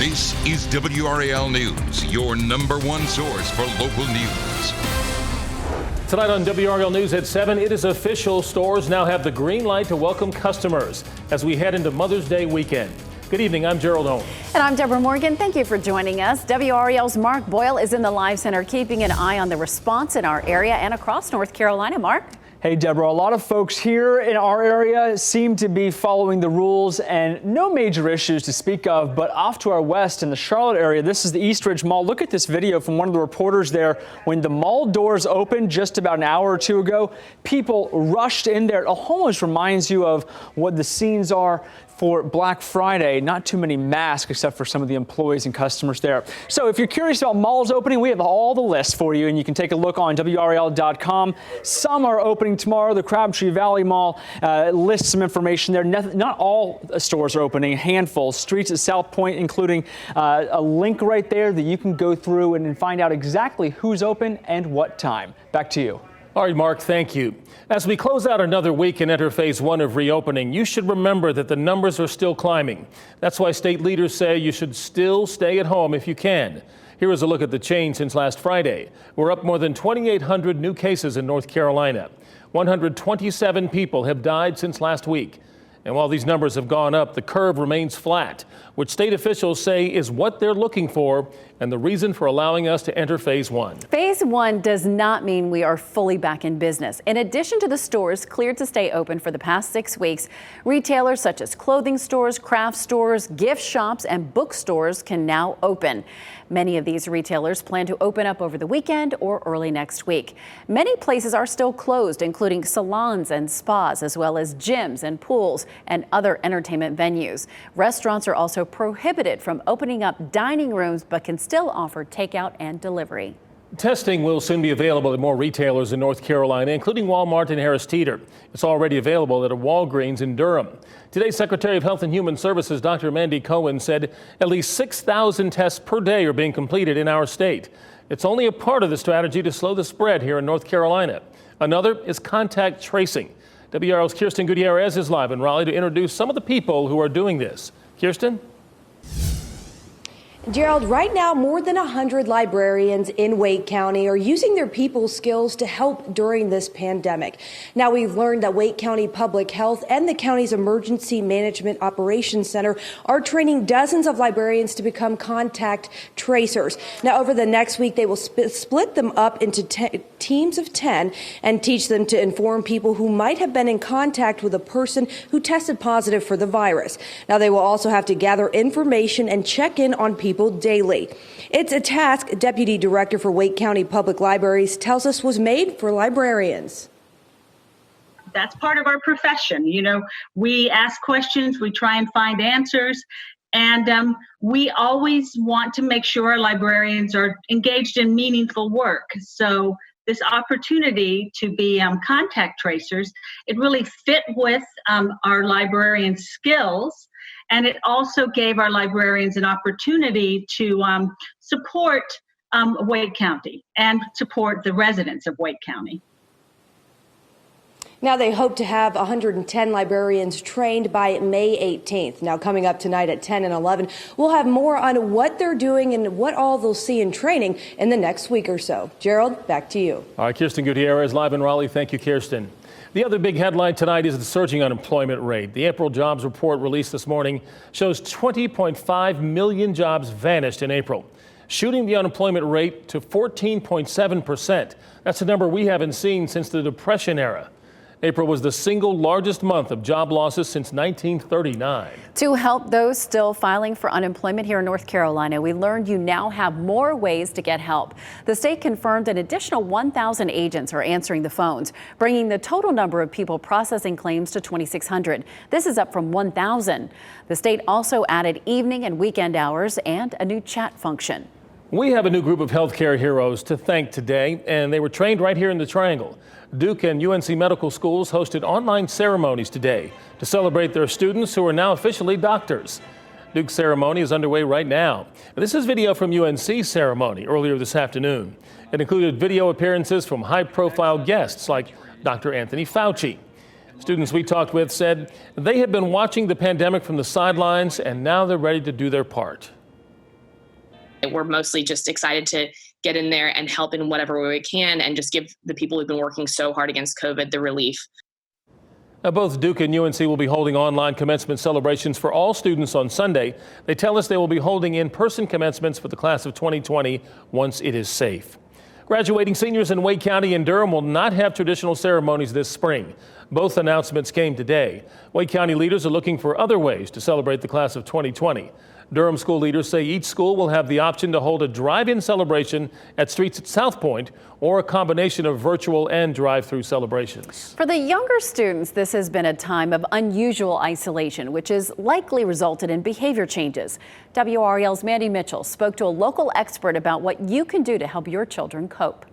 This is WRAL News, your number one source for local news. Tonight on WRAL News at 7, it is official. Stores now have the green light to welcome customers as we head into Mother's Day weekend. Good evening, I'm Gerald Holmes. And I'm Deborah Morgan. Thank you for joining us. WRAL's Mark Boyle is in the Live Center, keeping an eye on the response in our area and across North Carolina. Mark? Hey, Deborah, a lot of folks here in our area seem to be following the rules and no major issues to speak of. But off to our west in the Charlotte area, this is the East Ridge Mall. Look at this video from one of the reporters there. When the mall doors opened just about an hour or two ago, people rushed in there. It almost reminds you of what the scenes are for Black Friday. Not too many masks except for some of the employees and customers there. So if you're curious about malls opening, we have all the lists for you, and you can take a look on WRAL.com. Some are opening tomorrow. The Crabtree Valley Mall lists some information there. Not all stores are opening, a handful. Streets at South Point, including a link right there that you can go through and find out exactly who's open and what time. Back to you. All right, Mark, thank you. As we close out another week and enter phase 1 of reopening, you should remember that the numbers are still climbing. That's why state leaders say you should still stay at home if you can. Here is a look at the change since last Friday. We're up more than 2,800 new cases in North Carolina. 127 people have died since last week. And while these numbers have gone up, the curve remains flat, which state officials say is what they're looking for and the reason for allowing us to enter phase 1. Phase 1 does not mean we are fully back in business. In addition to the stores cleared to stay open for the past 6 weeks, retailers such as clothing stores, craft stores, gift shops, and bookstores can now open. Many of these retailers plan to open up over the weekend or early next week. Many places are still closed, including salons and spas, as well as gyms and pools and other entertainment venues. Restaurants are also prohibited from opening up dining rooms, but can still offer takeout and delivery. Testing will soon be available at more retailers in North Carolina, including Walmart and Harris Teeter. It's already available at a Walgreens in Durham. Today, Secretary of Health and Human Services Dr. Mandy Cohen said at least 6,000 tests per day are being completed in our state. It's only a part of the strategy to slow the spread here in North Carolina. Another is contact tracing. WRL's Kirsten Gutierrez is live in Raleigh to introduce some of the people who are doing this. Kirsten? Gerald, right now, more than 100 librarians in Wake County are using their people skills to help during this pandemic. Now, we've learned that Wake County Public Health and the county's Emergency Management Operations Center are training dozens of librarians to become contact tracers. Now, over the next week, they will split them up into teams of 10 and teach them to inform people who might have been in contact with a person who tested positive for the virus. Now, they will also have to gather information and check in on people daily. It's a task Deputy Director for Wake County Public Libraries tells us was made for librarians. That's part of our profession. You know, we ask questions, we try and find answers, and we always want to make sure our librarians are engaged in meaningful work. So this opportunity to be contact tracers, it really fit with our librarian skills. And it also gave our librarians an opportunity to support Wake County and support the residents of Wake County. Now, they hope to have 110 librarians trained by May 18th. Now, coming up tonight at 10 and 11, we'll have more on what they're doing and what all they'll see in training in the next week or so. Gerald, back to you. All right, Kirsten Gutierrez live in Raleigh. Thank you, Kirsten. The other big headline tonight is the surging unemployment rate. The April jobs report released this morning shows 20.5 million jobs vanished in April, shooting the unemployment rate to 14.7%. That's a number we haven't seen since the Depression era. April was the single largest month of job losses since 1939. To help those still filing for unemployment here in North Carolina, we learned you now have more ways to get help. The state confirmed an additional 1,000 agents are answering the phones, bringing the total number of people processing claims to 2,600. This is up from 1,000. The state also added evening and weekend hours and a new chat function. We have a new group of healthcare heroes to thank today, and they were trained right here in the Triangle. Duke and UNC medical schools hosted online ceremonies today to celebrate their students who are now officially doctors. Duke's ceremony is underway right now. This is video from UNC's ceremony earlier this afternoon. It included video appearances from high-profile guests like Dr. Anthony Fauci. Students we talked with said they had been watching the pandemic from the sidelines, and now they're ready to do their part. We're mostly just excited to get in there and help in whatever way we can and just give the people who've been working so hard against COVID the relief. Now, both Duke and UNC will be holding online commencement celebrations for all students on Sunday. They tell us they will be holding in-person commencements for the class of 2020 once it is safe. Graduating seniors in Wake County and Durham will not have traditional ceremonies this spring. Both announcements came today. Wake County leaders are looking for other ways to celebrate the class of 2020. Durham school leaders say each school will have the option to hold a drive-in celebration at streets at South Point or a combination of virtual and drive-through celebrations. For the younger students, this has been a time of unusual isolation, which has likely resulted in behavior changes. WRAL's Mandy Mitchell spoke to a local expert about what you can do to help your children cope.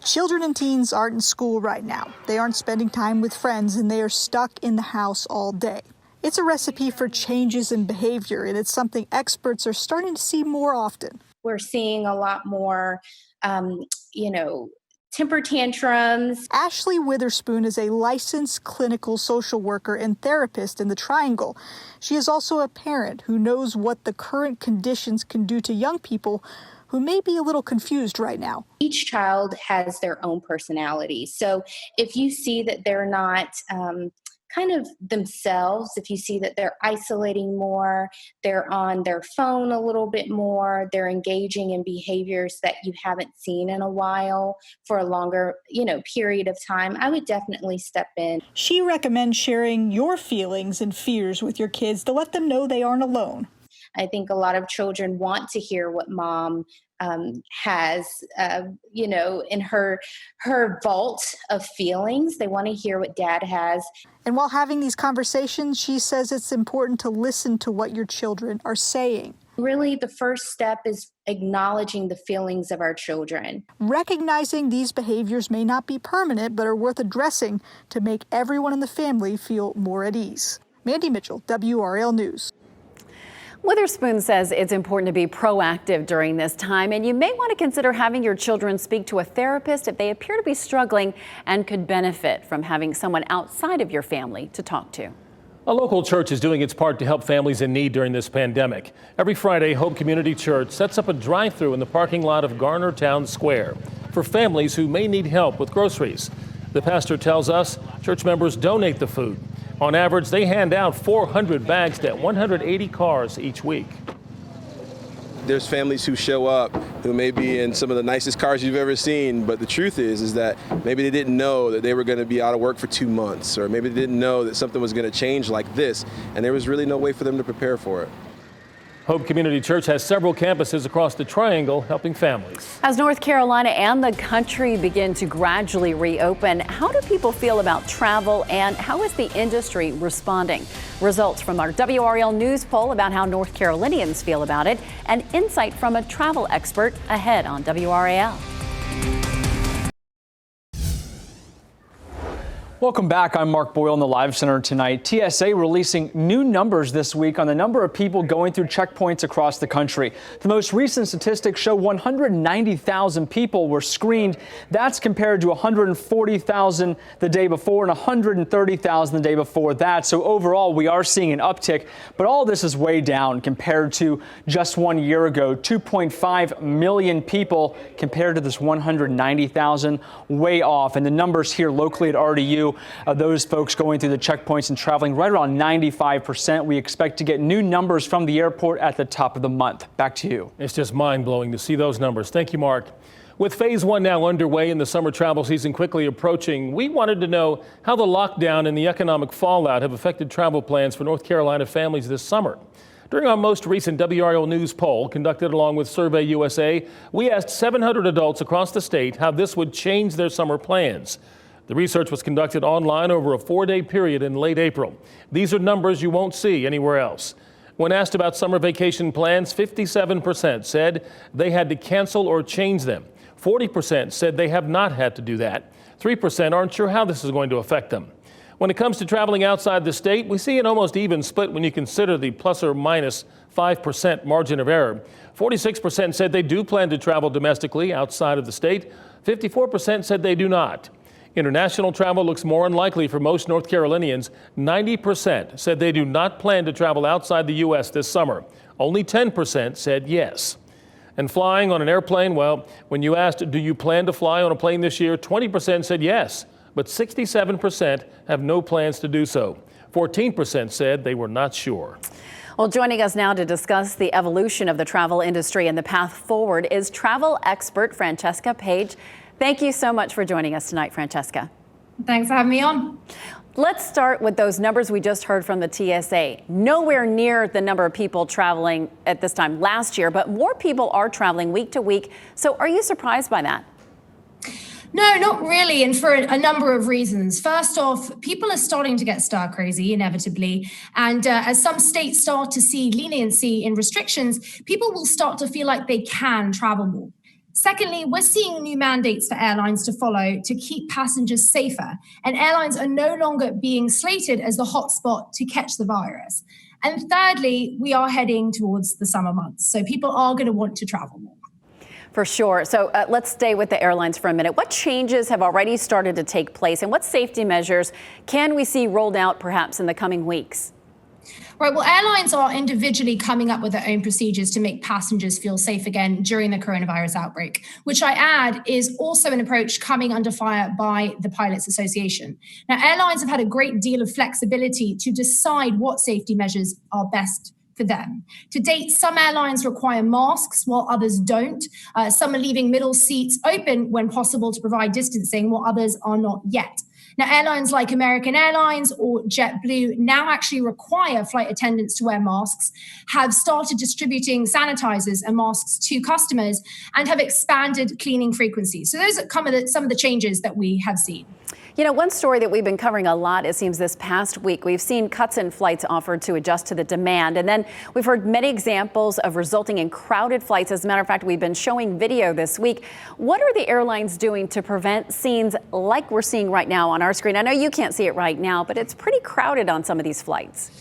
Children and teens aren't in school right now. They aren't spending time with friends, and they are stuck in the house all day. It's a recipe for changes in behavior, and it's something experts are starting to see more often. We're seeing a lot more, temper tantrums. Ashley Witherspoon is a licensed clinical social worker and therapist in the Triangle. She is also a parent who knows what the current conditions can do to young people who may be a little confused right now. Each child has their own personality. So if you see that they're not kind of themselves, if you see that they're isolating more, they're on their phone a little bit more, they're engaging in behaviors that you haven't seen in a while for a longer, period of time, I would definitely step in. She recommends sharing your feelings and fears with your kids to let them know they aren't alone. I think a lot of children want to hear what mom has, in her vault of feelings. They want to hear what dad has. And while having these conversations, she says it's important to listen to what your children are saying. Really, the first step is acknowledging the feelings of our children. Recognizing these behaviors may not be permanent, but are worth addressing to make everyone in the family feel more at ease. Mandy Mitchell, WRAL News. Witherspoon says it's important to be proactive during this time, and you may want to consider having your children speak to a therapist if they appear to be struggling and could benefit from having someone outside of your family to talk to. A local church is doing its part to help families in need during this pandemic. Every Friday, Hope Community Church sets up a drive-through in the parking lot of Garner Town Square for families who may need help with groceries. The pastor tells us church members donate the food. On average, they hand out 400 bags to 180 cars each week. There's families who show up who may be in some of the nicest cars you've ever seen, but the truth is that maybe they didn't know that they were going to be out of work for 2 months, or maybe they didn't know that something was going to change like this, and there was really no way for them to prepare for it. Hope Community Church has several campuses across the Triangle helping families. As North Carolina and the country begin to gradually reopen, how do people feel about travel, and how is the industry responding? Results from our WRAL News poll about how North Carolinians feel about it, and insight from a travel expert ahead on WRAL. Welcome back. I'm Mark Boyle in the Live Center tonight. TSA releasing new numbers this week on the number of people going through checkpoints across the country. The most recent statistics show 190,000 people were screened. That's compared to 140,000 the day before and 130,000 the day before that. So overall, we are seeing an uptick, but all this is way down compared to just 1 year ago. 2.5 million people compared to this 190,000, way off. And the numbers here locally at RDU, those folks going through the checkpoints and traveling right around 95%. We expect to get new numbers from the airport at the top of the month. Back to you. It's just mind-blowing to see those numbers. Thank you, Mark. With phase one now underway and the summer travel season quickly approaching, we wanted to know how the lockdown and the economic fallout have affected travel plans for North Carolina families this summer. During our most recent WRAL News poll conducted along with Survey USA, we asked 700 adults across the state how this would change their summer plans. The research was conducted online over a 4-day period in late April. These are numbers you won't see anywhere else. When asked about summer vacation plans, 57% said they had to cancel or change them. 40% said they have not had to do that. 3% aren't sure how this is going to affect them. When it comes to traveling outside the state, we see an almost even split when you consider the plus or minus 5% margin of error. 46% said they do plan to travel domestically outside of the state. 54% said they do not. International travel looks more unlikely for most North Carolinians. 90% said they do not plan to travel outside the U.S. this summer. Only 10% said yes. And flying on an airplane, well, when you asked, do you plan to fly on a plane this year, 20% said yes, but 67% have no plans to do so. 14% said they were not sure. Well, joining us now to discuss the evolution of the travel industry and the path forward is travel expert Francesca Page. Thank you so much for joining us tonight, Francesca. Thanks for having me on. Let's start with those numbers we just heard from the TSA. Nowhere near the number of people traveling at this time last year, but more people are traveling week to week. So are you surprised by that? No, not really, and for a number of reasons. First off, people are starting to get stir crazy, inevitably. And as some states start to see leniency in restrictions, people will start to feel like they can travel more. Secondly, we're seeing new mandates for airlines to follow to keep passengers safer. And airlines are no longer being slated as the hotspot to catch the virus. And thirdly, we are heading towards the summer months. So people are going to want to travel more. For sure. So let's stay with the airlines for a minute. What changes have already started to take place and what safety measures can we see rolled out perhaps in the coming weeks? Right. Well, airlines are individually coming up with their own procedures to make passengers feel safe again during the coronavirus outbreak, which I add is also an approach coming under fire by the Pilots Association. Now, airlines have had a great deal of flexibility to decide what safety measures are best for them. To date, some airlines require masks while others don't. Some are leaving middle seats open when possible to provide distancing, while others are not yet. Now, airlines like American Airlines or JetBlue now actually require flight attendants to wear masks, have started distributing sanitizers and masks to customers, and have expanded cleaning frequencies. So those are some of the changes that we have seen. You know, one story that we've been covering a lot, it seems, this past week, we've seen cuts in flights offered to adjust to the demand. And then we've heard many examples of resulting in crowded flights. As a matter of fact, we've been showing video this week. What are the airlines doing to prevent scenes like we're seeing right now on our screen? I know you can't see it right now, but it's pretty crowded on some of these flights.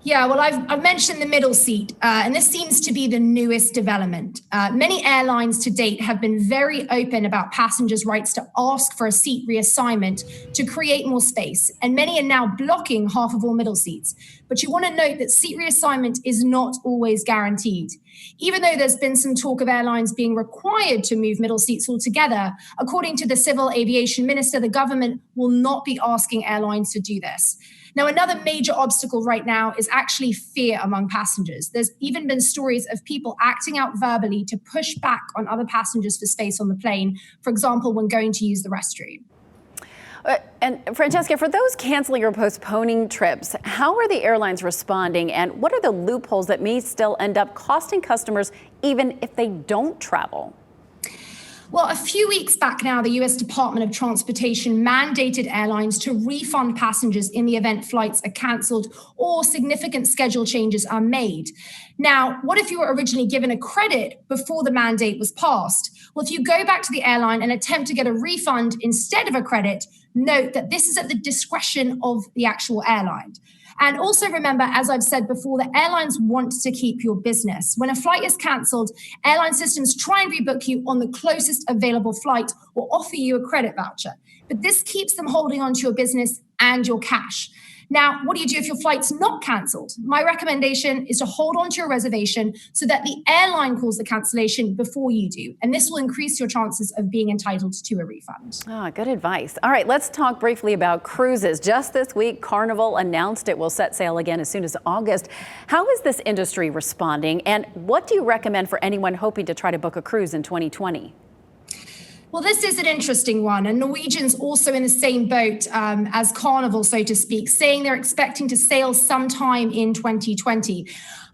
Yeah, well, I've mentioned the middle seat, and this seems to be the newest development. Many airlines to date have been very open about passengers' rights to ask for a seat reassignment to create more space, and many are now blocking half of all middle seats. But you want to note that seat reassignment is not always guaranteed. Even though there's been some talk of airlines being required to move middle seats altogether, according to the Civil Aviation Minister, the government will not be asking airlines to do this. Now, another major obstacle right now is actually fear among passengers. There's even been stories of people acting out verbally to push back on other passengers for space on the plane, for example, when going to use the restroom. And Francesca, for those canceling or postponing trips, how are the airlines responding, and what are the loopholes that may still end up costing customers even if they don't travel? Well, a few weeks back now, the U.S. Department of Transportation mandated airlines to refund passengers in the event flights are canceled or significant schedule changes are made. Now, what if you were originally given a credit before the mandate was passed? Well, if you go back to the airline and attempt to get a refund instead of a credit, note that this is at the discretion of the actual airline. And also remember, as I've said before, that airlines want to keep your business. When a flight is cancelled, airline systems try and rebook you on the closest available flight or offer you a credit voucher. But this keeps them holding on to your business and your cash. Now, what do you do if your flight's not cancelled? My recommendation is to hold on to your reservation so that the airline calls the cancellation before you do. And this will increase your chances of being entitled to a refund. Good advice. All right, let's talk briefly about cruises. Just this week, Carnival announced it will set sail again as soon as August. How is this industry responding? And what do you recommend for anyone hoping to try to book a cruise in 2020? Well, this is an interesting one, and Norwegian's also in the same boat as Carnival, so to speak, saying they're expecting to sail sometime in 2020.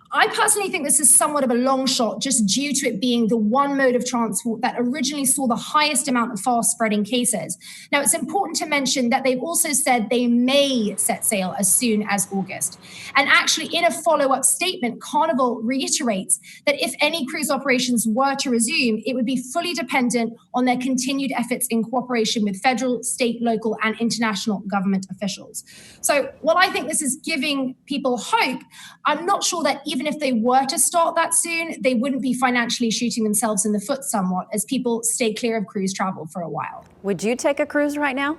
I personally think this is somewhat of a long shot, just due to it being the one mode of transport that originally saw the highest amount of fast-spreading cases. Now, it's important to mention that they've also said they may set sail as soon as August. And actually, in a follow-up statement, Carnival reiterates that if any cruise operations were to resume, it would be fully dependent on their continued efforts in cooperation with federal, state, local, and international government officials. So while I think this is giving people hope, I'm not sure that even if they were to start that soon, they wouldn't be financially shooting themselves in the foot somewhat as people stay clear of cruise travel for a while. Would you take a cruise right now?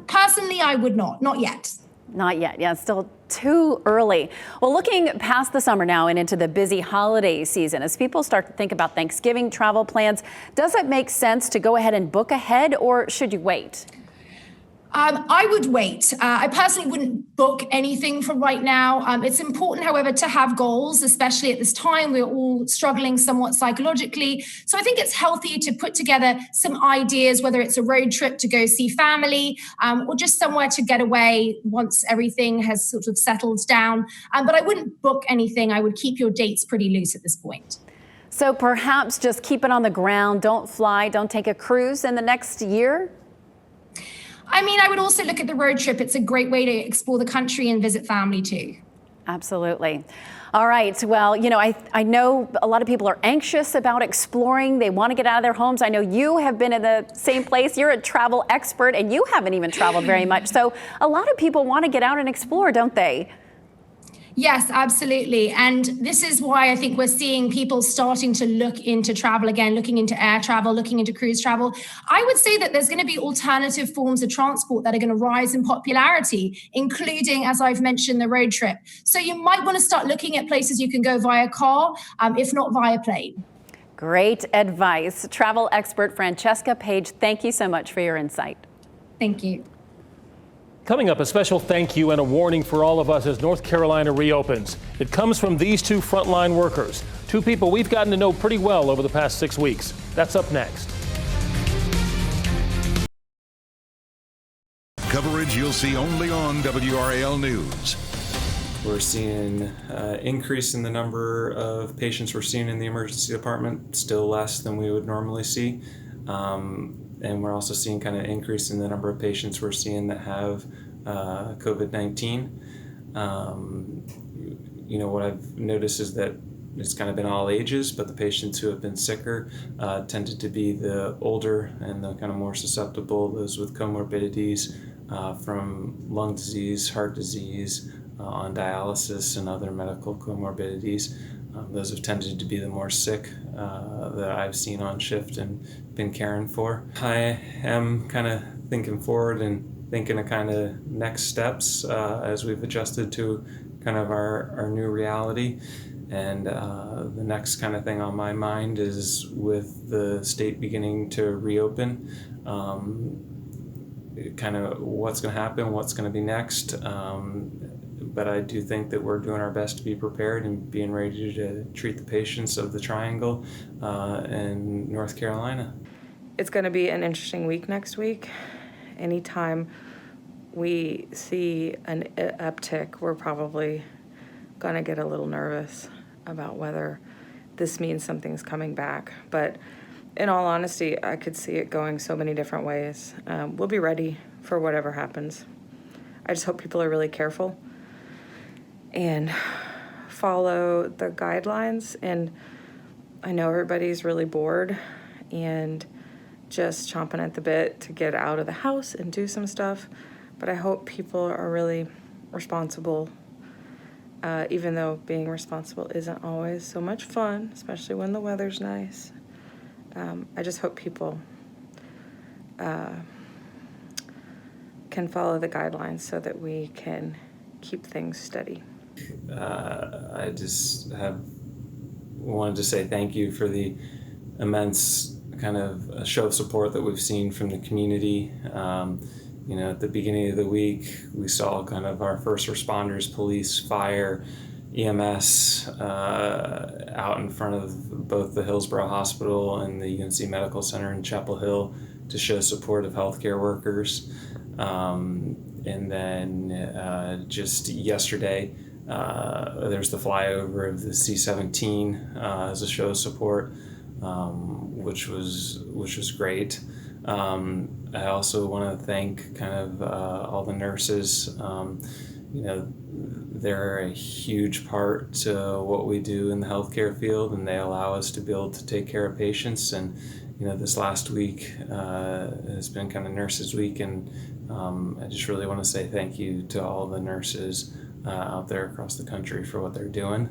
Personally, I would not yet. Not yet. Yeah, it's still too early. Well, looking past the summer now and into the busy holiday season, as people start to think about Thanksgiving travel plans, does it make sense to go ahead and book ahead, or should you wait? I would wait. I personally wouldn't book anything for right now. It's important, however, to have goals, especially at this time. We're all struggling somewhat psychologically. So I think it's healthy to put together some ideas, whether it's a road trip to go see family or just somewhere to get away once everything has sort of settled down. But I wouldn't book anything. I would keep your dates pretty loose at this point. So perhaps just keep it on the ground. Don't fly. Don't take a cruise in the next year. I mean, I would also look at the road trip. It's a great way to explore the country and visit family too. Absolutely. All right. Well, you know, I know a lot of people are anxious about exploring. They want to get out of their homes. I know you have been in the same place. You're a travel expert and you haven't even traveled very much. So a lot of people want to get out and explore, don't they? Yes, absolutely. And this is why I think we're seeing people starting to look into travel again, looking into air travel, looking into cruise travel. I would say that there's going to be alternative forms of transport that are going to rise in popularity, including, as I've mentioned, the road trip. So you might want to start looking at places you can go via car, if not via plane. Great advice. Travel expert Francesca Page, thank you so much for your insight. Thank you. Coming up, a special thank you and a warning for all of us as North Carolina reopens. It comes from these two frontline workers, two people we've gotten to know pretty well over the past 6 weeks. That's up next. Coverage you'll see only on WRAL News. We're seeing an increase in the number of patients we're seeing in the emergency department, still less than we would normally see. And we're also seeing kind of increase in the number of patients we're seeing that have COVID-19. You know, what I've noticed is that it's kind of been all ages, but the patients who have been sicker tended to be the older and the kind of more susceptible, those with comorbidities from lung disease, heart disease, on dialysis and other medical comorbidities. Those have tended to be the more sick that I've seen on shift and been caring for. I am kind of thinking forward and thinking of kind of next steps as we've adjusted to kind of our new reality. And the next kind of thing on my mind is with the state beginning to reopen, kind of what's going to happen, what's going to be next. But I do think that we're doing our best to be prepared and being ready to treat the patients of the Triangle in North Carolina. It's going to be an interesting week next week. Anytime we see an uptick, we're probably going to get a little nervous about whether this means something's coming back. But in all honesty, I could see it going so many different ways. We'll be ready for whatever happens. I just hope people are really careful and follow the guidelines. And I know everybody's really bored and just chomping at the bit to get out of the house and do some stuff, but I hope people are really responsible, even though being responsible isn't always so much fun, especially when the weather's nice. I just hope people can follow the guidelines so that we can keep things steady. I just have wanted to say thank you for the immense kind of show of support that we've seen from the community. You know, at the beginning of the week, we saw kind of our first responders, police, fire, EMS out in front of both the Hillsborough Hospital and the UNC Medical Center in Chapel Hill to show support of healthcare workers. And then just yesterday, there's the flyover of the C-17 as a show of support, which was great. I also want to thank kind of all the nurses. You know, they're a huge part to what we do in the healthcare field, and they allow us to be able to take care of patients. And you know, this last week has been kind of Nurses Week, and I just really want to say thank you to all the nurses out there across the country for what they're doing.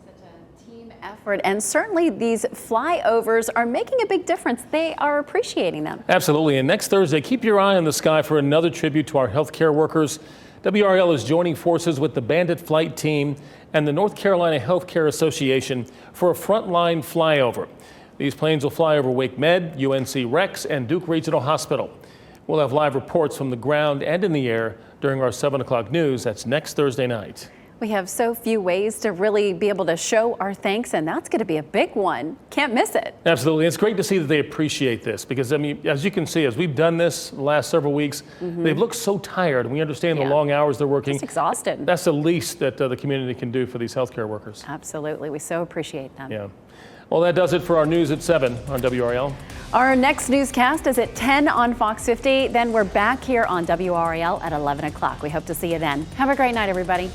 Such a team effort. And certainly these flyovers are making a big difference. They are appreciating them. Absolutely. And next Thursday, keep your eye on the sky for another tribute to our healthcare workers. WRAL is joining forces with the Bandit Flight Team and the North Carolina Healthcare Association for a frontline flyover. These planes will fly over Wake Med, UNC Rex, and Duke Regional Hospital. We'll have live reports from the ground and in the air during our 7 o'clock news. That's next Thursday night. We have so few ways to really be able to show our thanks, and that's going to be a big one. Can't miss it. Absolutely. It's great to see that they appreciate this because, I mean, as you can see, as we've done this the last several weeks, they've looked so tired, and we understand the long hours they're working. It's exhausted. That's the least that the community can do for these healthcare workers. Absolutely. We so appreciate them. Yeah. Well, that does it for our news at 7 on WRAL. Our next newscast is at 10 on Fox 50. Then we're back here on WRAL at 11 o'clock. We hope to see you then. Have a great night, everybody.